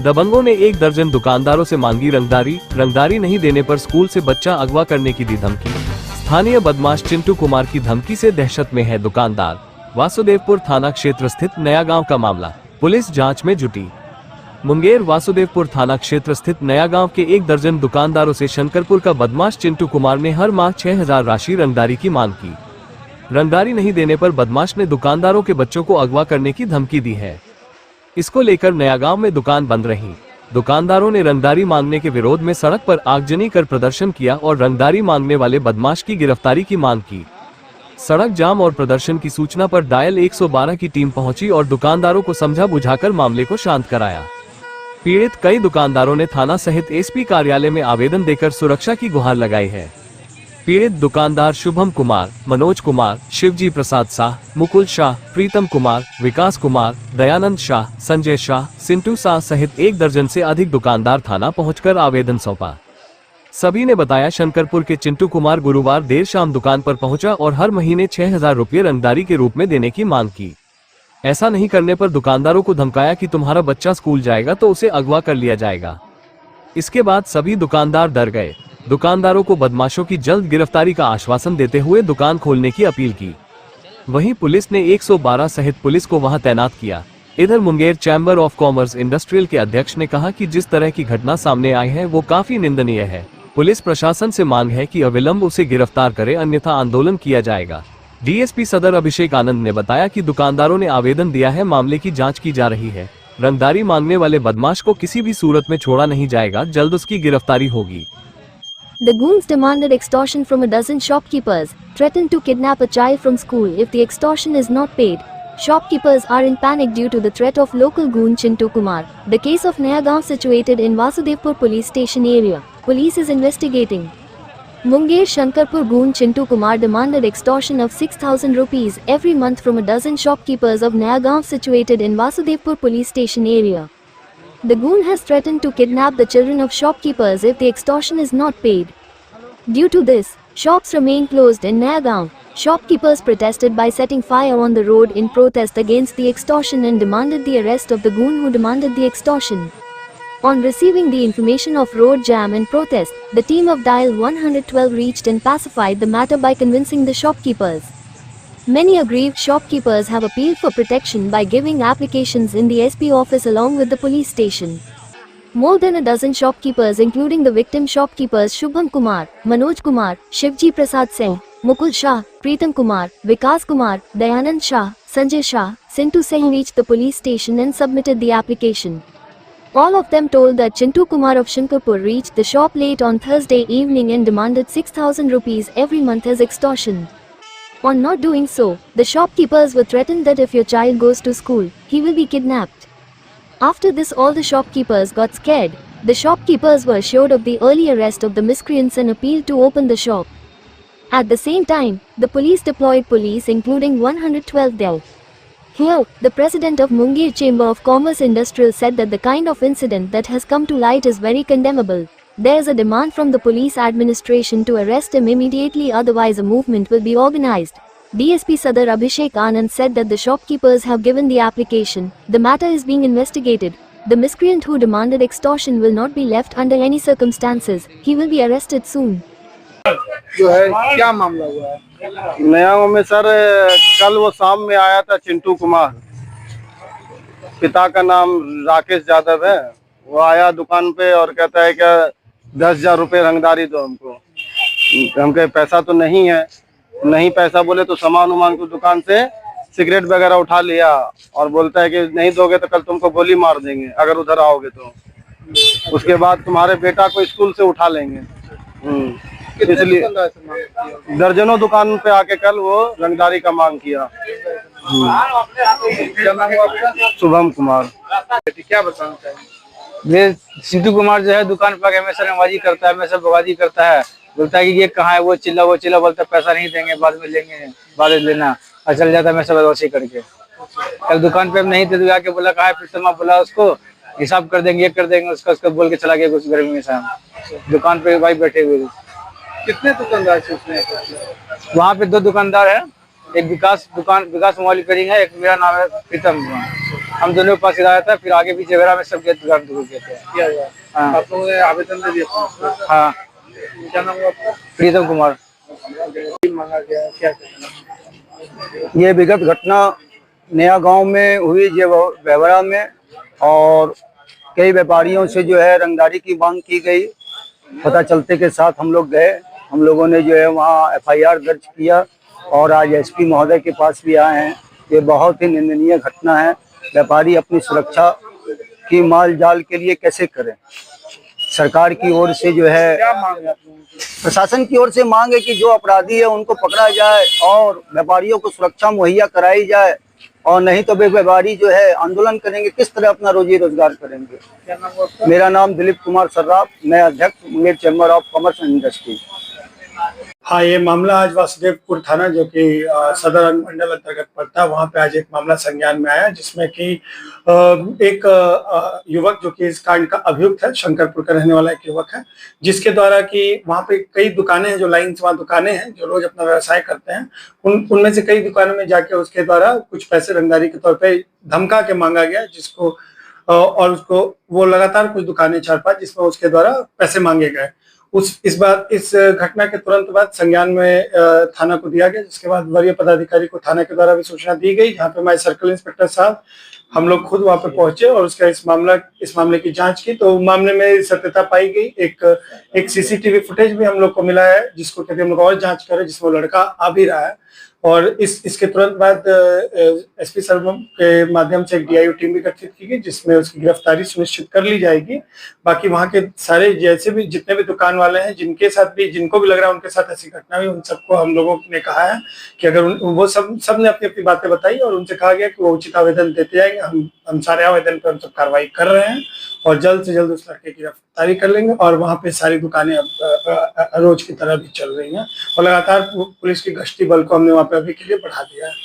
दबंगों ने 1 दर्जन दुकानदारों से मांगी रंगदारी नहीं देने पर स्कूल से बच्चा अगवा करने की दी धमकी। स्थानीय बदमाश चिंटू कुमार की धमकी से दहशत में है दुकानदार। वासुदेवपुर थाना क्षेत्र स्थित नया गांव का मामला, पुलिस जांच में जुटी। मुंगेर वासुदेवपुर थाना क्षेत्र स्थित नया गांव के 1 दर्जन दुकानदारों से शंकरपुर का बदमाश चिंटू कुमार ने हर माह 6000 राशि रंगदारी की मांग की। रंगदारी नहीं देने पर बदमाश ने दुकानदारों के बच्चों को अगवा करने की धमकी दी है। इसको लेकर नया गांव में दुकान बंद रही। दुकानदारों ने रंगदारी मांगने के विरोध में सड़क पर आगजनी कर प्रदर्शन किया और रंगदारी मांगने वाले बदमाश की गिरफ्तारी की मांग की। सड़क जाम और प्रदर्शन की सूचना पर डायल 112 की टीम पहुंची और दुकानदारों को समझा बुझाकर मामले को शांत कराया। पीड़ित कई दुकानदारों ने थाना सहित एसपी कार्यालय में आवेदन देकर सुरक्षा की गुहार लगाई है। पीड़ित दुकानदार शुभम कुमार, मनोज कुमार, शिवजी प्रसाद शाह, मुकुल शाह, प्रीतम कुमार, विकास कुमार, दयानंद शाह, संजय शाह, सिंटू शाह सहित 1 दर्जन से अधिक दुकानदार थाना पहुंचकर आवेदन सौंपा। सभी ने बताया शंकरपुर के चिंटू कुमार गुरुवार देर शाम दुकान पर पहुंचा और हर महीने 6000 रुपये रंगदारी के रूप में देने की मांग की। ऐसा नहीं करने पर दुकानदारों को धमकाया कि तुम्हारा बच्चा स्कूल जाएगा तो उसे अगवा कर लिया जाएगा। इसके बाद सभी दुकानदार डर गए। दुकानदारों को बदमाशों की जल्द गिरफ्तारी का आश्वासन देते हुए दुकान खोलने की अपील की। वहीं पुलिस ने 112 सहित पुलिस को वहां तैनात किया। इधर Munger chamber of commerce industrial के अध्यक्ष ने कहा कि जिस तरह की घटना सामने आई है वो काफी निंदनीय है। पुलिस प्रशासन से मांग है कि अविलंब उसे गिरफ्तार करे, अन्यथा आंदोलन किया जाएगा। डीएसपी सदर अभिषेक आनंद ने बताया कि दुकानदारों ने आवेदन दिया है, मामले की जांच की जा रही है। रंगदारी मांगने वाले बदमाश को किसी भी सूरत में छोड़ा नहीं जाएगा, जल्द उसकी गिरफ्तारी होगी। The goons demanded extortion from a dozen shopkeepers, threatened to kidnap a child from school if the extortion is not paid. Shopkeepers are in panic due to the threat of local goon Chintu Kumar. The case of Naya Gaon situated in Vasudevpur police station area. Police is investigating. Munger Shankarpur goon Chintu Kumar demanded extortion of 6000 rupees every month from a dozen shopkeepers of Naya Gaon situated in Vasudevpur police station area. The goon has threatened to kidnap the children of shopkeepers if the extortion is not paid. Due to this, shops remain closed in Naya Gaon. Shopkeepers protested by setting fire on the road in protest against the extortion and demanded the arrest of the goon who demanded the extortion. On receiving the information of road jam and protest, the team of Dial 112 reached and pacified the matter by convincing the shopkeepers. Many aggrieved shopkeepers have appealed for protection by giving applications in the SP office along with the police station. More than a dozen shopkeepers including the victim shopkeepers Shubham Kumar, Manoj Kumar, Shivji Prasad Singh, Mukul Shah, Preetam Kumar, Vikas Kumar, Dayanand Shah, Sanjay Shah, Sintu Singh reached the police station and submitted the application. All of them told that Chintu Kumar of Shankarpur reached the shop late on Thursday evening and demanded 6000 rupees every month as extortion. On not doing so, the shopkeepers were threatened that if your child goes to school, he will be kidnapped. After this, all the shopkeepers got scared. The shopkeepers were assured of the early arrest of the miscreants and appealed to open the shop. At the same time, the police deployed police including 112 there. Here, the president of Munger Chamber of Commerce Industrial said that the kind of incident that has come to light is very condemnable. There is a demand from the police administration to arrest him immediately, otherwise a movement will be organized. DSP Sadar Abhishek Anand said that the shopkeepers have given the application. The matter is being investigated. The miscreant who demanded extortion will not be left under any circumstances. He will be arrested soon. जो है क्या मामला हुआ है? नया गांव में sir कल वो शाम में आया था चिंटू कुमार, पिता का नाम राकेश यादव है। वो आया दुकान पे और कहता है कि 10,000 रुपये रंगदारी दो हमको। हम कहे पैसा तो नहीं है। नहीं पैसा बोले तो सामान उमान को दुकान से सिगरेट वगैरह उठा लिया और बोलता है कि नहीं दोगे तो कल तुमको गोली मार देंगे अगर उधर आओगे तो। उसके बाद तुम्हारे बेटा को स्कूल से उठा लेंगे। इसलिए दर्जनों दुकान पे आके कल वो रंगदारी का मांग किया। क्या नाम हुआ आपका? शुभम कुमार। क्या बताना चाहिए? ये चिंटू कुमार जो है दुकान पर हमेशा रंगबाजी करता है, हमेशा बगादी करता है। बोलता है कि ये कहाँ है, वो चिल्ला बोलता है पैसा नहीं देंगे, बाद में लेंगे, बाद में लेना, और चल जाता है हमेशा बदमाशी करके। कल दुकान पे हम नहीं थे तो आके बोला कहाँ है, फिर मैं बोला उसको हिसाब कर देंगे, ये कर देंगे, उसका बोल के चला गया कुछ गर्मी में शाम। दुकान पे भाई बैठे हुए। कितने दुकानदार से उसने? वहाँ पे 2 दुकानदार है, एक विकास मोबाइल रिपेयरिंग है, एक मेरा नाम है प्रीतम। हम दोनों के पास इलाया था, फिर आगे पीछे वगैरह में सब दुकान दुकान किए थे। किया गया। हाँ। आप लोगों ने आवेदन दे दिया था? हाँ। क्या नाम हुआ आपका? प्रीतम कुमार। मांगा गया है, क्या कहना? ये विगत घटना नया गांव में हुई व्यवहारा में, और कई व्यापारियों से जो है रंगदारी की मांग की गई। पता चलते के साथ हम लोग गए, हम लोगों ने जो है वहाँ FIR दर्ज किया और आज SP महोदय के पास भी आए हैं। ये बहुत ही निंदनीय घटना है। व्यापारी अपनी सुरक्षा की माल जाल के लिए कैसे करें? सरकार की ओर से जो है, क्या मांग है आप लोगों की? प्रशासन की ओर से मांग है कि जो अपराधी है उनको पकड़ा जाए और व्यापारियों को सुरक्षा मुहैया कराई जाए, और नहीं तो वे व्यापारी जो है आंदोलन करेंगे। किस तरह अपना रोजी रोजगार करेंगे? क्या नाम हुआ आपका? मेरा नाम दिलीप कुमार सर्राफ, मैं अध्यक्ष Munger chamber of commerce and industry. हाँ, ये मामला आज वासुदेवपुर थाना, जो कि सदर अनुमंडल अंतर्गत पड़ता है, वहाँ पे आज एक मामला संज्ञान में आया, जिसमें कि एक युवक जो कि इस कांड का अभियुक्त है, शंकरपुर का रहने वाला एक युवक है, जिसके द्वारा कि वहाँ पे कई दुकानें हैं, जो लाइन से वहाँ दुकानें हैं जो रोज अपना व्यवसाय करते हैं, उनमें से कई दुकानों में जाके उसके द्वारा कुछ पैसे रंगदारी के तौर पर धमका के मांगा गया, जिसको और उसको वो लगातार कुछ दुकानें छाड़ पाए, जिसमें उसके द्वारा पैसे मांगे गए। इस घटना के तुरंत बाद संज्ञान में थाना को दिया गया, जिसके बाद वरीय पदाधिकारी को थाना के द्वारा भी सूचना दी गई, जहाँ पे हमारे सर्कल इंस्पेक्टर साहब हम लोग खुद वहाँ पे पहुंचे और उसका इस मामले की जांच की। तो मामले में सत्यता पाई गई। एक CCTV फुटेज भी हम लोग को मिला है, जिसको कहते हम लोग और जांच करें, जिसमें लड़का आ भी रहा है। और इसके तुरंत बाद SP सर के माध्यम से एक DIU टीम भी गठित की गई, जिसमें उसकी गिरफ्तारी सुनिश्चित कर ली जाएगी। बाकी वहाँ के सारे जैसे भी जितने भी दुकान वाले हैं, जिनको भी लग रहा है उनके साथ ऐसी घटना हुई, उन सबको हम लोगों ने कहा है कि अगर वो सब ने अपनी अपनी बातें बताई और उनसे कहा गया कि वो उचित आवेदन देते जाएंगे। हम सारे आवेदन पर हम सब कार्रवाई कर रहे हैं और जल्द से जल्द उस लड़के की गिरफ्तारी कर लेंगे। और वहाँ पे सारी दुकानें अब रोज की तरह भी चल रही हैं और लगातार पुलिस की गश्ती बल को हमने वहाँ पे अभी के लिए बढ़ा दिया है।